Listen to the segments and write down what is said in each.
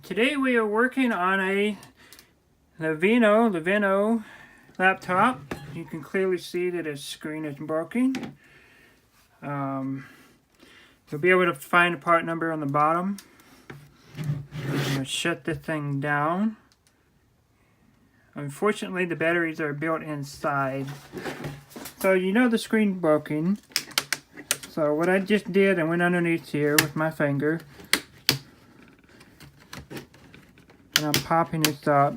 Today we are working on a Lenovo laptop. You can clearly see that its screen is broken. You'll be able to find the part number on the bottom. I'm going to shut this thing down. Unfortunately, the batteries are built inside. So you know the screen broken. So what I just did, I went underneath here with my finger. And I'm popping this up.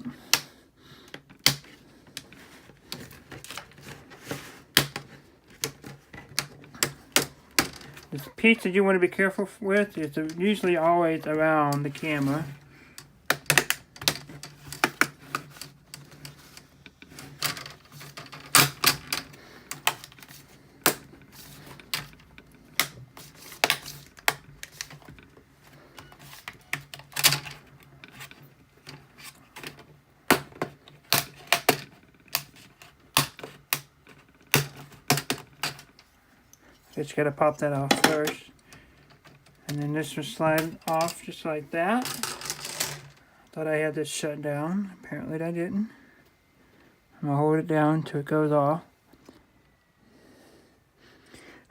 This piece that you want to be careful with is usually always around the camera. Just gotta pop that off first. And then this will slide off just like that. Thought I had this shut down. Apparently I didn't. I'm gonna hold it down until it goes off.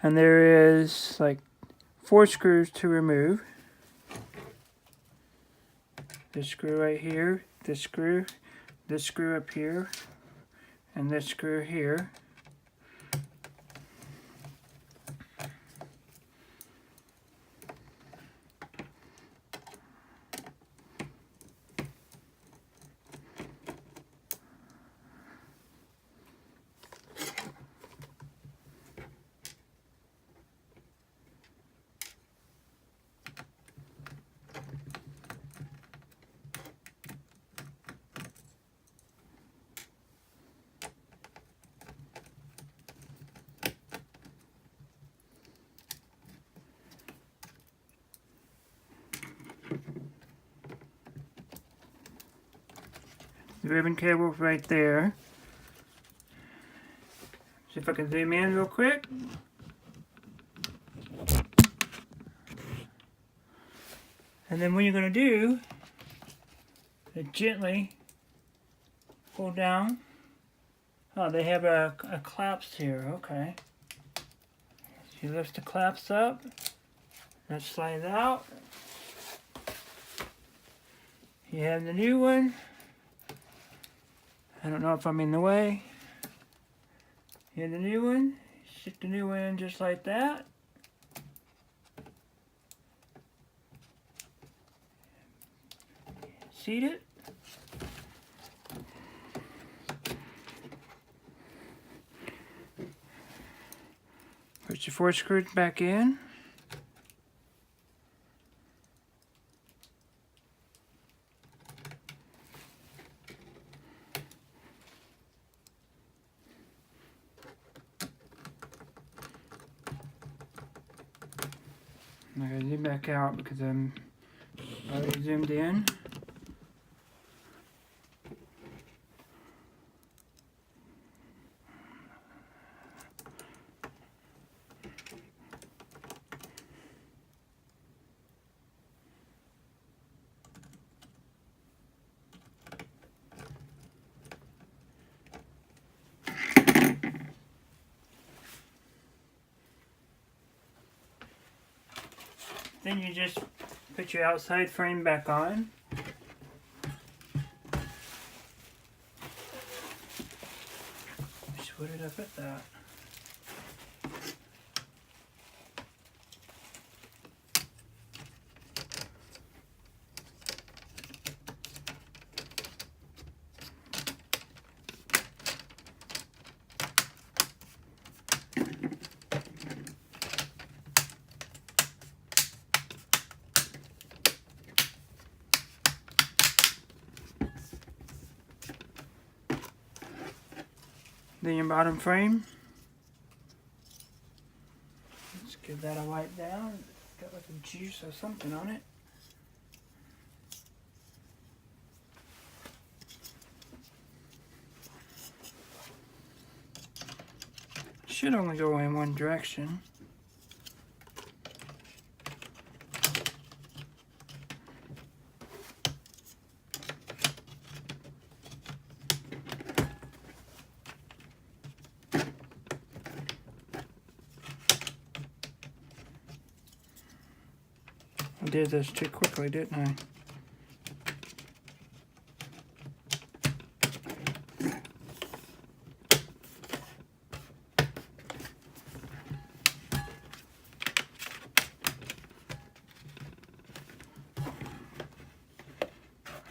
And there is like 4 screws to remove. This screw right here, this screw up here, and this screw here. The ribbon cable right there. See if I can zoom in real quick. And then what you're going to do is gently pull down. Oh, they have a clasp here. Okay. So you lift the clasp up. That slides out. You have the new one. I don't know if I'm in the way. Here's the new one. Stick the new one in just like that. Seat it. Put your 4 screws back in. I'm going to zoom back out because I'm already zoomed in. Then you just put your outside frame back on. Just put it up at that. Then your bottom frame. Let's give that a wipe down. It's got like a juice or something on it. Should only go in one direction. did this too quickly, didn't I?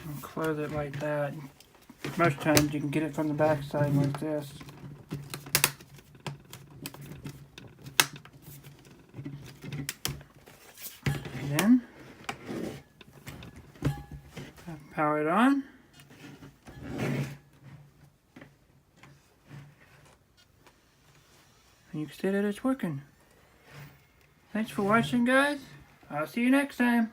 And close it like that. Most times you can get it from the back side like this. And then power it on. And you can see that it's working. Thanks for watching, guys. I'll see you next time.